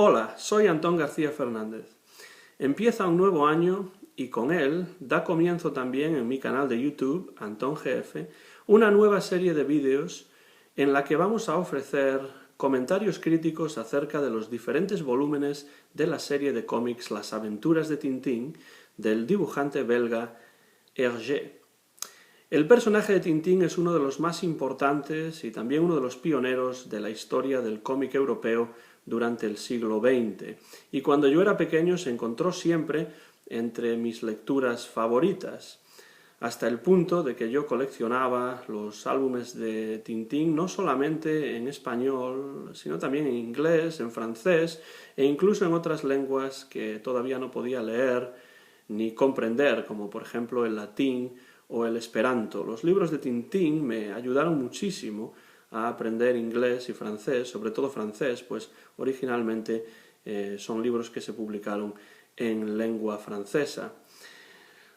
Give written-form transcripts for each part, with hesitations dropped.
Hola, soy Antón García Fernández. Empieza un nuevo año y con él da comienzo también en mi canal de YouTube, Antón GF, una nueva serie de vídeos en la que vamos a ofrecer comentarios críticos acerca de los diferentes volúmenes de la serie de cómics Las aventuras de Tintín del dibujante belga Hergé. El personaje de Tintín es uno de los más importantes y también uno de los pioneros de la historia del cómic europeo durante el siglo XX, y cuando yo era pequeño se encontró siempre entre mis lecturas favoritas, hasta el punto de que yo coleccionaba los álbumes de Tintín no solamente en español, sino también en inglés, en francés e incluso en otras lenguas que todavía no podía leer ni comprender, como por ejemplo el latín o el esperanto. Los libros de Tintín me ayudaron muchísimo a aprender inglés y francés, sobre todo francés, pues originalmente son libros que se publicaron en lengua francesa.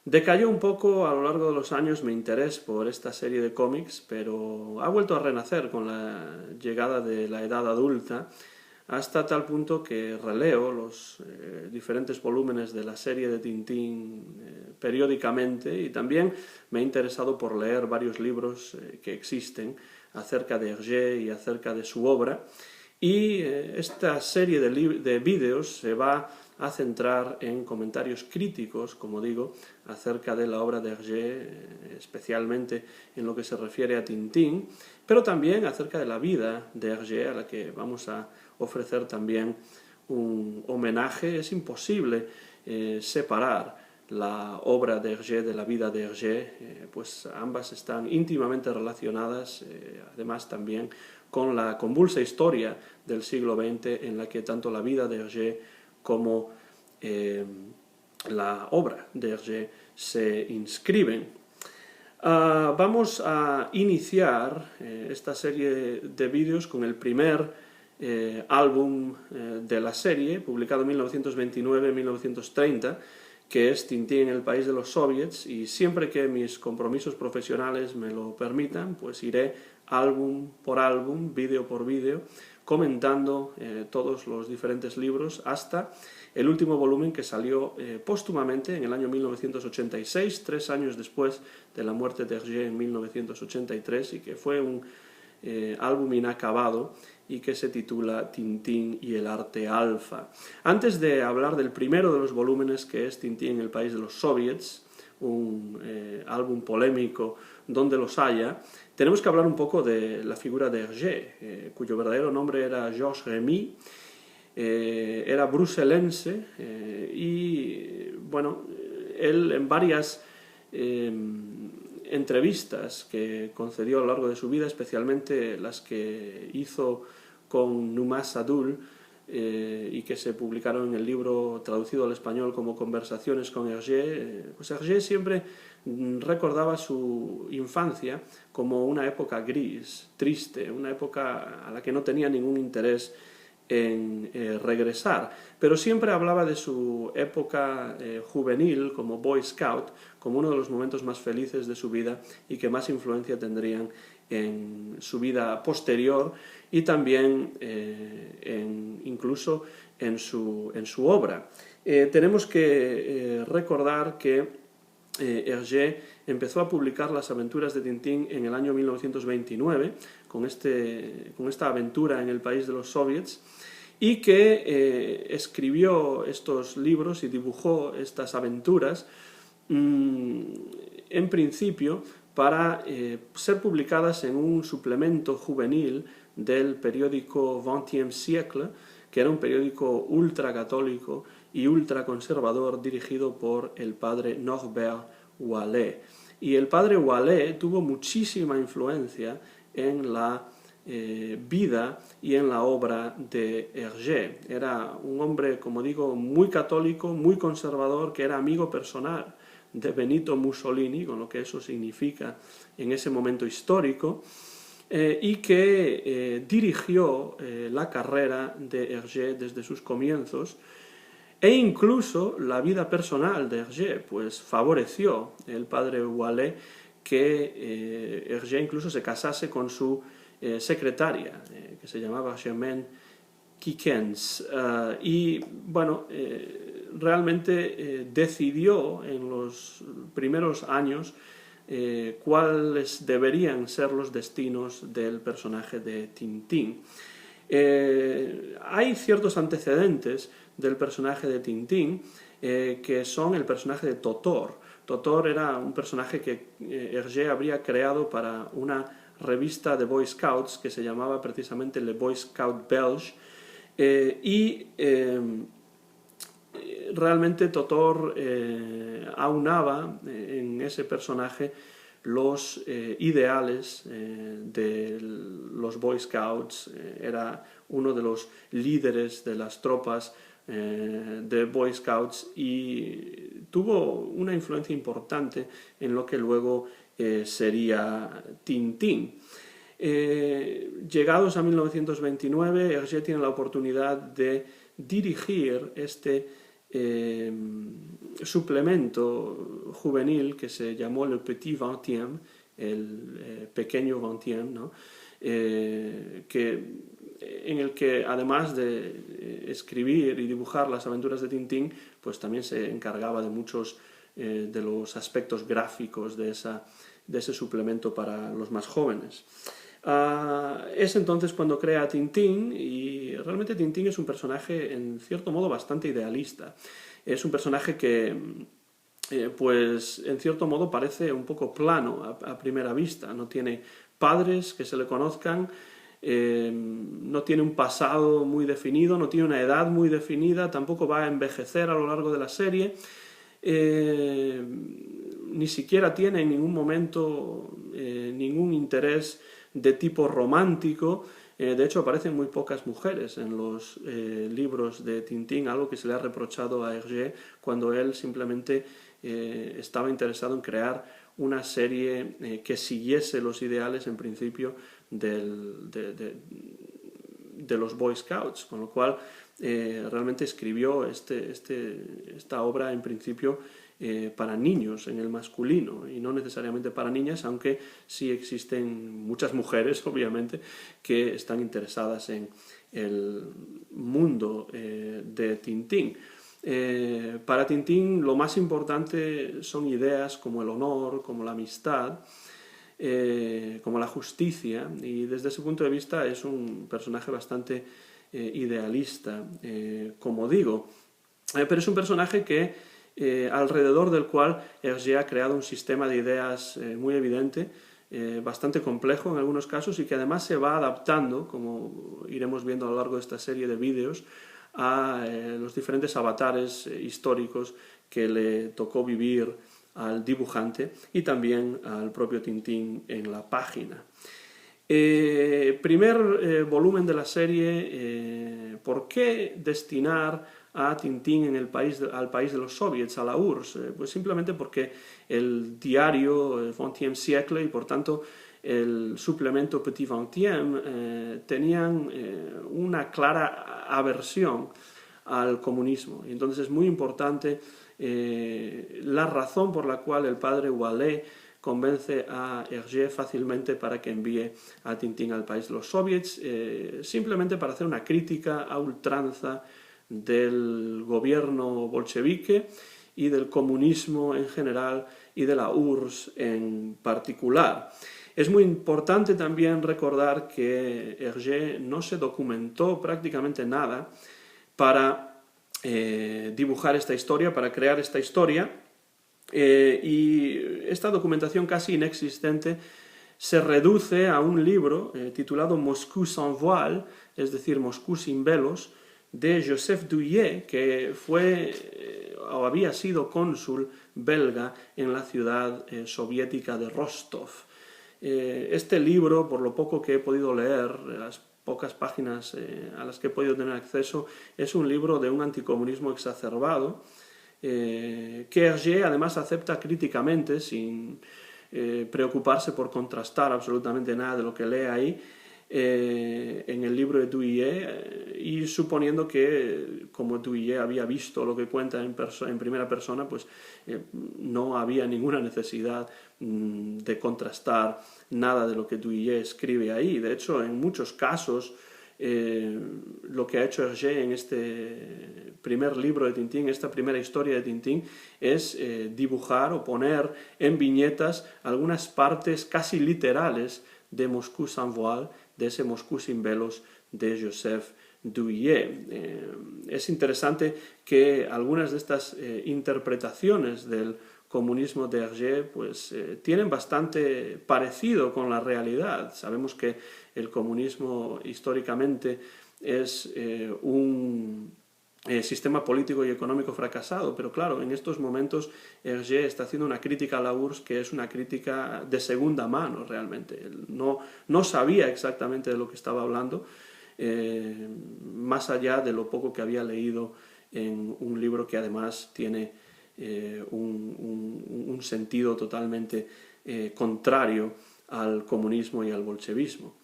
Decayó un poco a lo largo de los años mi interés por esta serie de cómics, pero ha vuelto a renacer con la llegada de la edad adulta, hasta tal punto que releo los diferentes volúmenes de la serie de Tintín periódicamente, y también me he interesado por leer varios libros que existen acerca de Hergé y acerca de su obra, y esta serie de vídeos se va a centrar en comentarios críticos, como digo, acerca de la obra de Hergé, especialmente en lo que se refiere a Tintín, pero también acerca de la vida de Hergé, a la que vamos a ofrecer también un homenaje. Es imposible separar la obra de Hergé de la vida de Hergé, pues ambas están íntimamente relacionadas, además también con la convulsa historia del siglo XX en la que tanto la vida de Hergé como la obra de Hergé se inscriben. Vamos a iniciar esta serie de vídeos con el primer álbum de la serie, publicado en 1929-1930, que es Tintín en el país de los soviets, y siempre que mis compromisos profesionales me lo permitan, pues iré álbum por álbum, vídeo por vídeo, comentando todos los diferentes libros hasta el último volumen, que salió póstumamente en el año 1986, 3 años después de la muerte de Hergé en 1983, y que fue un álbum inacabado y que se titula Tintín y el arte alfa. Antes de hablar del primero de los volúmenes, que es Tintín en el país de los soviets, un álbum polémico donde los haya, tenemos que hablar un poco de la figura de Hergé, cuyo verdadero nombre era Georges Remy. Era bruselense y, bueno, él en varias entrevistas que concedió a lo largo de su vida, especialmente las que hizo con Numa Sadoul, y que se publicaron en el libro traducido al español como Conversaciones con Hergé, pues Hergé siempre recordaba su infancia como una época gris, triste, una época a la que no tenía ningún interés en regresar, pero siempre hablaba de su época juvenil como Boy Scout como uno de los momentos más felices de su vida y que más influencia tendrían en su vida posterior y también incluso en su obra. Tenemos que recordar que Hergé empezó a publicar las aventuras de Tintín en el año 1929, con esta aventura en el país de los soviets, y que escribió estos libros y dibujó estas aventuras en principio para ser publicadas en un suplemento juvenil del periódico 20e siècle, que era un periódico ultracatólico y ultraconservador dirigido por el padre Norbert Wallet. Y el padre Wallet tuvo muchísima influencia en la vida y en la obra de Hergé. Era un hombre, como digo, muy católico, muy conservador, que era amigo personal de Benito Mussolini, con lo que eso significa en ese momento histórico, y que dirigió la carrera de Hergé desde sus comienzos, e incluso la vida personal de Hergé, pues favoreció el padre Wallet que Hergé incluso se casase con su secretaria, que se llamaba Germaine Kikens. Y bueno, realmente decidió en los primeros años cuáles deberían ser los destinos del personaje de Tintín. Hay ciertos antecedentes del personaje de Tintín que son el personaje de Totor. Totor era un personaje que Hergé habría creado para una revista de Boy Scouts que se llamaba precisamente Le Boy Scout Belge, realmente Totor aunaba en ese personaje los ideales de los Boy Scouts. Era uno de los líderes de las tropas de Boy Scouts y tuvo una influencia importante en lo que luego sería Tintín. Llegados a 1929, Hergé tiene la oportunidad de dirigir este suplemento juvenil que se llamó Le Petit Vingtième, el pequeño Vingtième, ¿no? En el que además de escribir y dibujar las aventuras de Tintín, pues también se encargaba de muchos de los aspectos gráficos de ese suplemento para los más jóvenes. Es entonces cuando crea a Tintín, y realmente Tintín es un personaje en cierto modo bastante idealista. Es un personaje que pues en cierto modo parece un poco plano a primera vista. No tiene padres que se le conozcan, no tiene un pasado muy definido, no tiene una edad muy definida, tampoco va a envejecer a lo largo de la serie, ni siquiera tiene en ningún momento ningún interés de tipo romántico. De hecho, aparecen muy pocas mujeres en los libros de Tintín, algo que se le ha reprochado a Hergé cuando él simplemente estaba interesado en crear una serie que siguiese los ideales, en principio, de los Boy Scouts, con lo cual realmente escribió esta obra, en principio, para niños en el masculino y no necesariamente para niñas, aunque sí existen muchas mujeres, obviamente, que están interesadas en el mundo de Tintín. Para Tintín lo más importante son ideas como el honor, como la amistad, como la justicia, y desde ese punto de vista es un personaje bastante idealista, como digo, pero es un personaje que alrededor del cual Hergé ha creado un sistema de ideas muy evidente, bastante complejo en algunos casos, y que además se va adaptando, como iremos viendo a lo largo de esta serie de vídeos, a los diferentes avatares históricos que le tocó vivir al dibujante y también al propio Tintín en la página. Primer volumen de la serie, ¿por qué destinar a Tintín en al país de los soviets, a la URSS? Pues simplemente porque el diario XXe siècle y por tanto el suplemento Petit Vingtième tenían una clara aversión al comunismo, y entonces es muy importante la razón por la cual el padre Wallet convence a Hergé fácilmente para que envíe a Tintín al país de los soviets, simplemente para hacer una crítica a ultranza del gobierno bolchevique y del comunismo en general y de la URSS en particular. Es muy importante también recordar que Hergé no se documentó prácticamente nada para dibujar esta historia, para crear esta historia, y esta documentación casi inexistente se reduce a un libro titulado Moscou sans voile, es decir, Moscú sin velos, de Joseph Douillet, que fue o había sido cónsul belga en la ciudad soviética de Rostov. Este libro, por lo poco que he podido leer, las pocas páginas a las que he podido tener acceso, es un libro de un anticomunismo exacerbado, que Hergé además acepta críticamente, sin preocuparse por contrastar absolutamente nada de lo que lee ahí, en el libro de Douillet, y suponiendo que, como Douillet había visto lo que cuenta en primera persona, pues no había ninguna necesidad de contrastar nada de lo que Douillet escribe ahí. De hecho, en muchos casos lo que ha hecho Hergé en este primer libro de Tintín, esta primera historia de Tintín, es dibujar o poner en viñetas algunas partes casi literales de Moscú sans voile, de ese Moscú sin velos de Joseph Duyé. Es interesante que algunas de estas interpretaciones del comunismo de Hergé pues, tienen bastante parecido con la realidad. Sabemos que el comunismo históricamente es un sistema político y económico fracasado, pero claro, en estos momentos Hergé está haciendo una crítica a la URSS que es una crítica de segunda mano realmente. Él no sabía exactamente de lo que estaba hablando, más allá de lo poco que había leído en un libro que además tiene un sentido totalmente contrario al comunismo y al bolchevismo.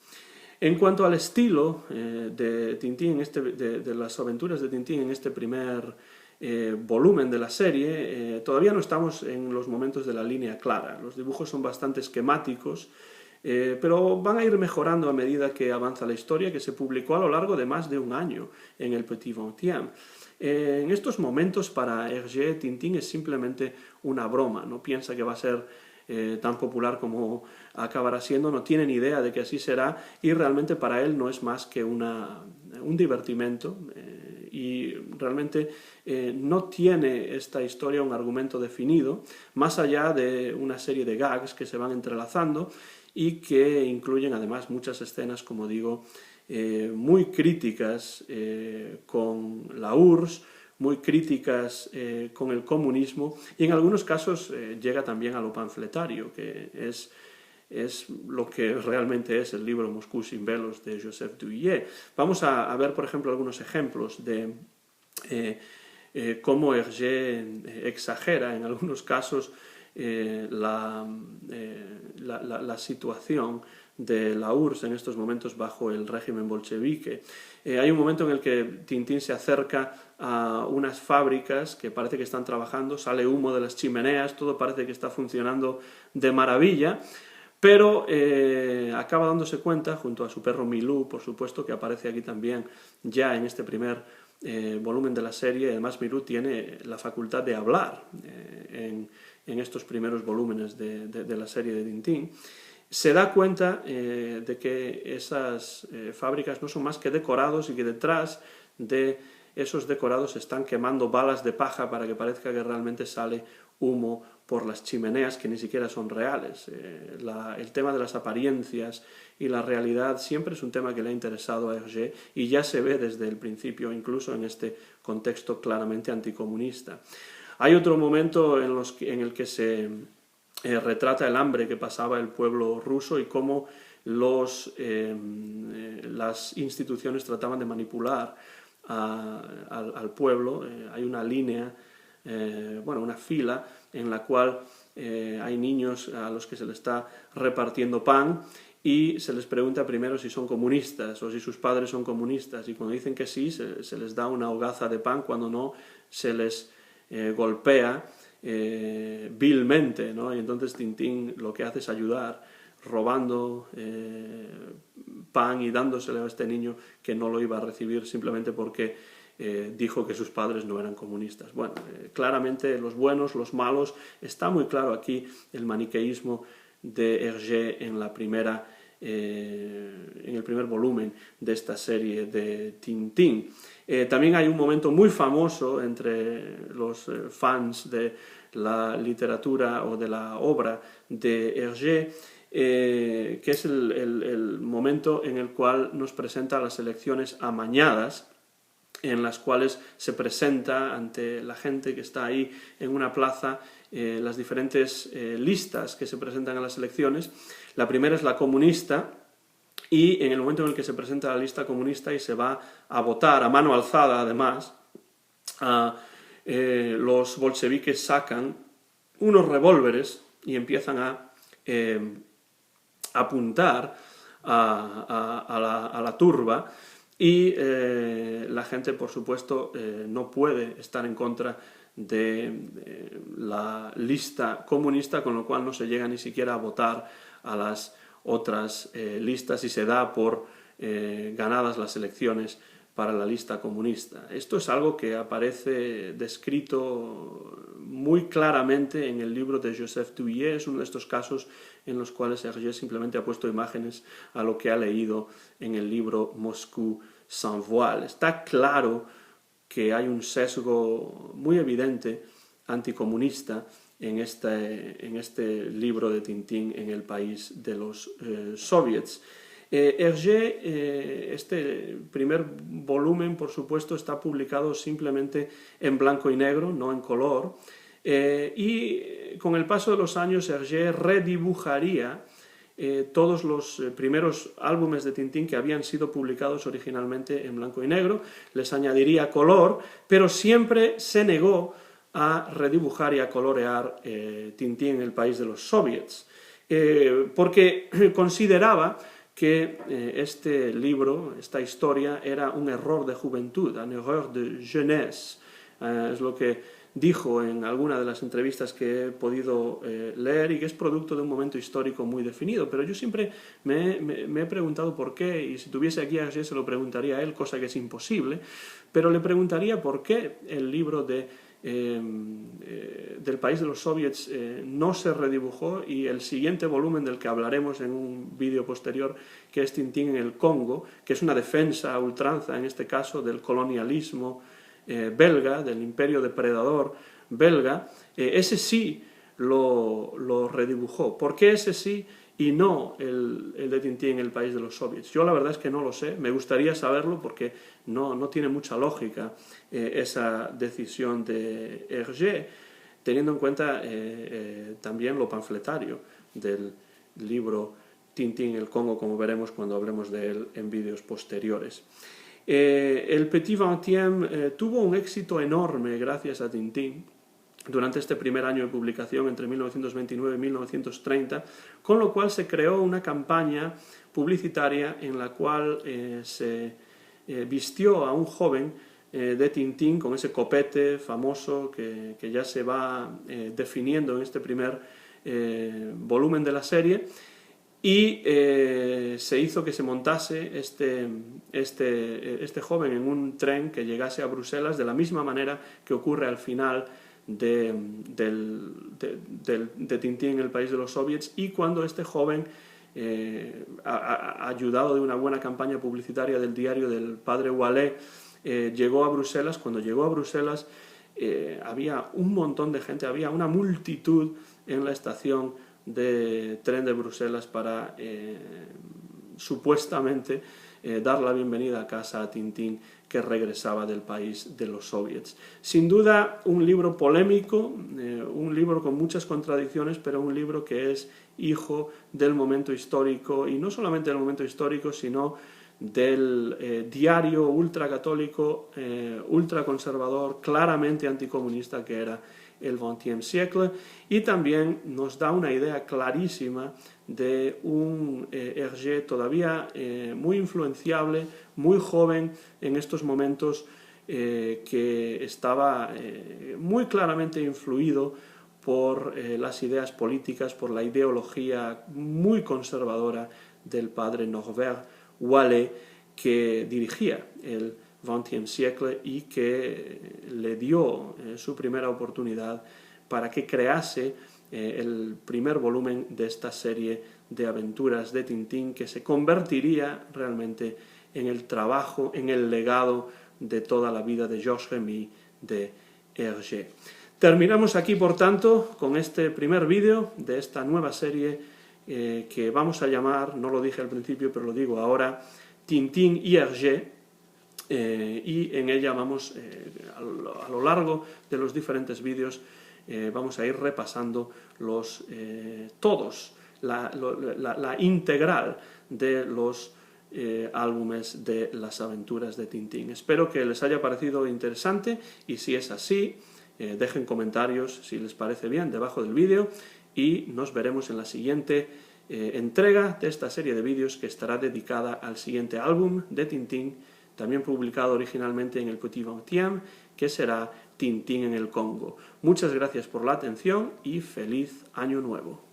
En cuanto al estilo de Tintín, de las aventuras de Tintín en este primer volumen de la serie, todavía no estamos en los momentos de la línea clara. Los dibujos son bastante esquemáticos, pero van a ir mejorando a medida que avanza la historia, que se publicó a lo largo de más de un año en el Petit XXI. En estos momentos para Hergé, Tintín es simplemente una broma, no piensa que va a ser tan popular como acabará siendo, no tiene ni idea de que así será, y realmente para él no es más que un divertimento, y realmente no tiene esta historia un argumento definido, más allá de una serie de gags que se van entrelazando y que incluyen además muchas escenas, como digo, muy críticas con la URSS, muy críticas con el comunismo, y en algunos casos llega también a lo panfletario, que es lo que realmente es el libro Moscú sin velos de Joseph Duyé. Vamos a ver, por ejemplo, algunos ejemplos de cómo Hergé exagera en algunos casos la situación de la URSS en estos momentos bajo el régimen bolchevique. Hay un momento en el que Tintín se acerca a unas fábricas que parece que están trabajando, sale humo de las chimeneas, todo parece que está funcionando de maravilla, pero acaba dándose cuenta, junto a su perro Milú, por supuesto, que aparece aquí también ya en este primer volumen de la serie. Además, Milú tiene la facultad de hablar en estos primeros volúmenes de la serie de Tintín. Se da cuenta de que esas fábricas no son más que decorados y que detrás de esos decorados se están quemando balas de paja para que parezca que realmente sale humo por las chimeneas que ni siquiera son reales. El tema de las apariencias y la realidad siempre es un tema que le ha interesado a Hergé y ya se ve desde el principio, incluso en este contexto claramente anticomunista. Hay otro momento en el que se retrata el hambre que pasaba el pueblo ruso y cómo las instituciones trataban de manipular al pueblo. Hay una línea, una fila en la cual hay niños a los que se les está repartiendo pan y se les pregunta primero si son comunistas o si sus padres son comunistas, y cuando dicen que sí, se les da una hogaza de pan, cuando no, se les golpea vilmente, ¿no? Y entonces Tintín lo que hace es ayudar, robando pan y dándoselo a este niño que no lo iba a recibir simplemente porque dijo que sus padres no eran comunistas. Bueno, claramente los buenos, los malos, está muy claro aquí el maniqueísmo de Hergé en el primer volumen de esta serie de Tintín. También hay un momento muy famoso entre los fans de la literatura o de la obra de Hergé, que es el momento en el cual nos presenta las elecciones amañadas, en las cuales se presenta ante la gente que está ahí en una plaza las diferentes listas que se presentan a las elecciones. La primera es la comunista, y en el momento en el que se presenta la lista comunista y se va a votar a mano alzada, además, los bolcheviques sacan unos revólveres y empiezan a apuntar a la turba, y la gente, por supuesto, no puede estar en contra de la lista comunista, con lo cual no se llega ni siquiera a votar a las otras listas y se da por ganadas las elecciones para la lista comunista. Esto es algo que aparece descrito muy claramente en el libro de Joseph Thuillier. Es uno de estos casos en los cuales Hergé simplemente ha puesto imágenes a lo que ha leído en el libro Moscú sans voile. Está claro que hay un sesgo muy evidente anticomunista en este libro de Tintín en el país de los soviets. Hergé, este primer volumen, por supuesto, está publicado simplemente en blanco y negro, no en color, y con el paso de los años Hergé redibujaría todos los primeros álbumes de Tintín que habían sido publicados originalmente en blanco y negro, les añadiría color, pero siempre se negó a redibujar y a colorear Tintín en el país de los soviets, porque consideraba que este libro, esta historia, era un error de juventud, un error de jeunesse, es lo que dijo en alguna de las entrevistas que he podido leer, y que es producto de un momento histórico muy definido. Pero yo siempre me he preguntado por qué, y si tuviese aquí a Hergé se lo preguntaría a él, cosa que es imposible, pero le preguntaría por qué el libro del país de los soviets no se redibujó, y el siguiente volumen del que hablaremos en un vídeo posterior, que es Tintín en el Congo, que es una defensa a ultranza, en este caso, del colonialismo belga, del imperio depredador belga, ese sí lo redibujó. ¿Por qué ese sí y no el de Tintín en el país de los soviets? Yo la verdad es que no lo sé, me gustaría saberlo porque no tiene mucha lógica esa decisión de Hergé, teniendo en cuenta también lo panfletario del libro Tintín en el Congo, como veremos cuando hablemos de él en vídeos posteriores. El Petit Vingtième tuvo un éxito enorme gracias a Tintín durante este primer año de publicación, entre 1929 y 1930, con lo cual se creó una campaña publicitaria en la cual se vistió a un joven de Tintín con ese copete famoso que ya se va definiendo en este primer volumen de la serie, y se hizo que se montase este joven en un tren que llegase a Bruselas, de la misma manera que ocurre al final de Tintín en el país de los soviets, y cuando este joven, ayudado de una buena campaña publicitaria del diario del padre Wallet, llegó a Bruselas, cuando llegó a Bruselas había un montón de gente, había una multitud en la estación de tren de Bruselas para supuestamente dar la bienvenida a casa a Tintín, que regresaba del país de los soviets. Sin duda un libro polémico, un libro con muchas contradicciones, pero un libro que es hijo del momento histórico, y no solamente del momento histórico, sino del diario ultracatólico, ultraconservador, claramente anticomunista que era el XXe siècle, y también nos da una idea clarísima de un Hergé todavía muy influenciable, muy joven en estos momentos, que estaba muy claramente influido por las ideas políticas, por la ideología muy conservadora del padre Norbert Wallet, que dirigía el XXe siècle y que le dio su primera oportunidad para que crease el primer volumen de esta serie de aventuras de Tintín, que se convertiría realmente en el trabajo, en el legado de toda la vida de Georges Remy de Hergé. Terminamos aquí, por tanto, con este primer vídeo de esta nueva serie que vamos a llamar, no lo dije al principio pero lo digo ahora, Tintín y Hergé, y en ella vamos, a lo largo de los diferentes vídeos, vamos a ir repasando todos, la integral de los álbumes de las aventuras de Tintín. Espero que les haya parecido interesante, y si es así, dejen comentarios si les parece bien debajo del vídeo, y nos veremos en la siguiente entrega de esta serie de vídeos, que estará dedicada al siguiente álbum de Tintín, también publicado originalmente en el Petit Vingtième, que será Tintín en el Congo. Muchas gracias por la atención y feliz Año Nuevo.